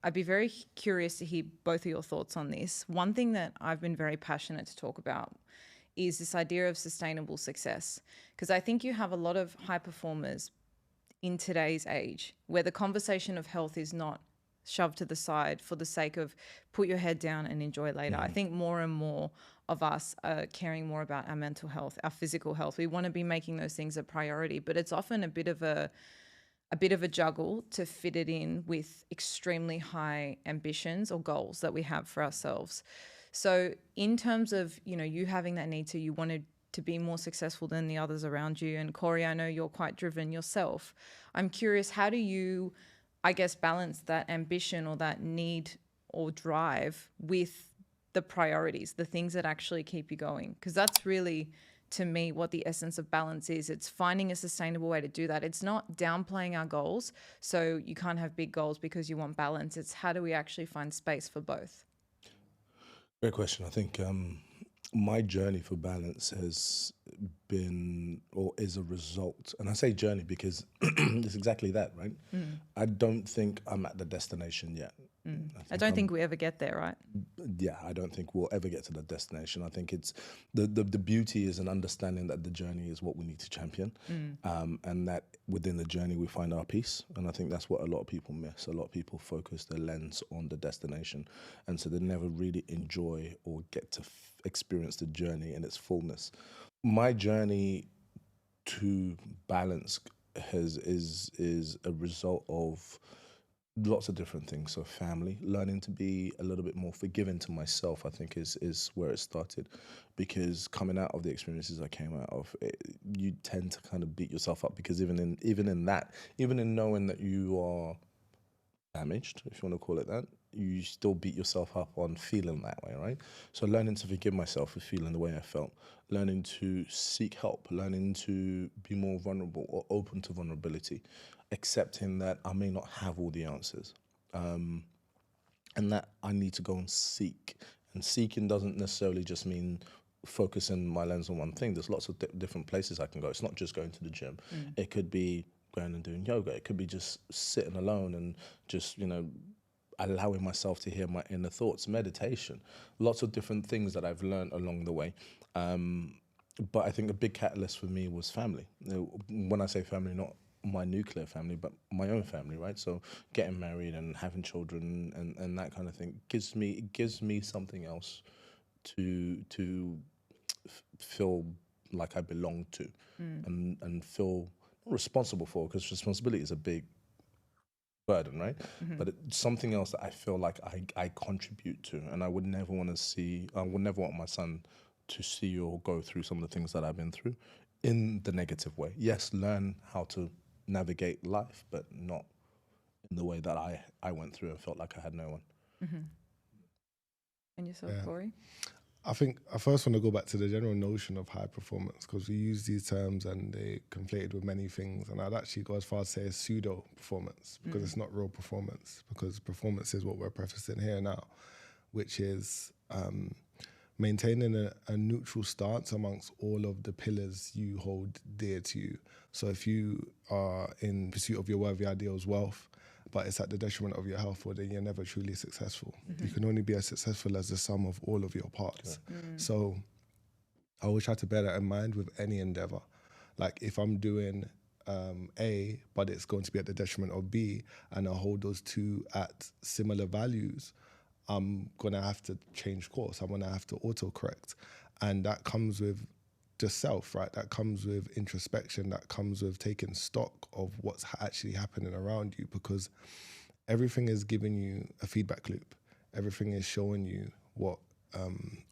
I'd be very curious to hear both of your thoughts on this. One thing that I've been very passionate to talk about is this idea of sustainable success. Because I think you have a lot of high performers in today's age where the conversation of health is not shoved to the side for the sake of put your head down and enjoy later. I think more and more of us are caring more about our mental health, our physical health. We want to be making those things a priority, but it's often a bit of a juggle to fit it in with extremely high ambitions or goals that we have for ourselves. So in terms of, you having that need you wanted to be more successful than the others around you. And Corey, I know you're quite driven yourself. I'm curious, how do you, I guess, balance that ambition or that need or drive with the priorities, the things that actually keep you going? Because that's really, to me, what the essence of balance is. It's finding a sustainable way to do that. It's not downplaying our goals. So you can't have big goals because you want balance. It's how do we actually find space for both? Great question. I think my journey for balance has been or is a result, and I say journey because it's exactly that, right? I don't think I'm at the destination yet. I don't think we ever get there, right? Yeah, I don't think we'll ever get to the destination. I think it's the beauty is an understanding that the journey is what we need to champion, and that within the journey we find our peace. And I think that's what a lot of people miss. A lot of people focus their lens on the destination, and so they never really enjoy or get to experience the journey in its fullness. My journey to balance is a result of lots of different things. So family, learning to be a little bit more forgiving to myself, I think is where it started, because coming out of the experiences I came out of, you tend to kind of beat yourself up, because even in knowing that you are damaged, if you want to call it that, you still beat yourself up on feeling that way, right? So learning to forgive myself for feeling the way I felt, learning to seek help, learning to be more vulnerable or open to vulnerability, accepting that I may not have all the answers, and that I need to go and seek. And seeking doesn't necessarily just mean focusing my lens on one thing. There's lots of different places I can go. It's not just going to the gym. It could be going and doing yoga. It could be just sitting alone and just, allowing myself to hear my inner thoughts, meditation, lots of different things that I've learned along the way. But I think the big catalyst for me was family. When I say family, not my nuclear family, but my own family, right? So getting married and having children and that kind of thing gives me something else to feel like I belong to, and feel responsible for, because responsibility is a big burden, right? But it's something else that I feel like I contribute to, and I would never want my son to see or go through some of the things that I've been through in the negative way. Yes, learn how to navigate life, but not in the way that I went through and felt like I had no one. And yourself, Yeah. Corey? I think I first want to go back to the general notion of high performance, because we use these terms and they conflated with many things. And I'd actually go as far as say a pseudo performance, because it's not real performance, because performance is what we're prefacing here now, which is maintaining a neutral stance amongst all of the pillars you hold dear to you. So if you are in pursuit of your worthy ideals, wealth, but it's at the detriment of your health, well, then you're never truly successful. You can only be as successful as the sum of all of your parts. So I always try to bear that in mind with any endeavor. Like if I'm doing A, but it's going to be at the detriment of B, and I hold those two at similar values, I'm going to have to change course. I'm going to have to autocorrect. And that comes with the self, right? That comes with introspection. That comes with taking stock of what's actually happening around you, because everything is giving you a feedback loop. Everything is showing you what,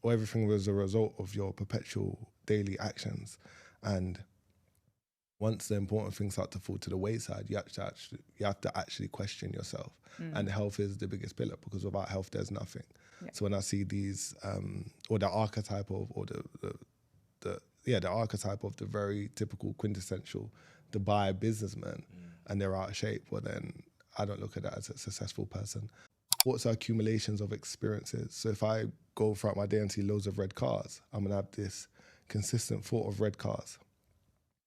or everything was a result of your perpetual daily actions. And once the important things start to fall to the wayside, you have to actually question yourself. And health is the biggest pillar, because without health, there's nothing. Yeah. So when I see these, or the archetype of, or the archetype of the very typical quintessential Dubai businessman, and they're out of shape, well then I don't look at that as a successful person. What's our accumulations of experiences? So if I go throughout my day and see loads of red cars, I'm gonna have this consistent thought of red cars.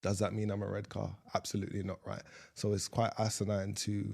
Does that mean I'm a red car? Absolutely not, right? So it's quite asinine to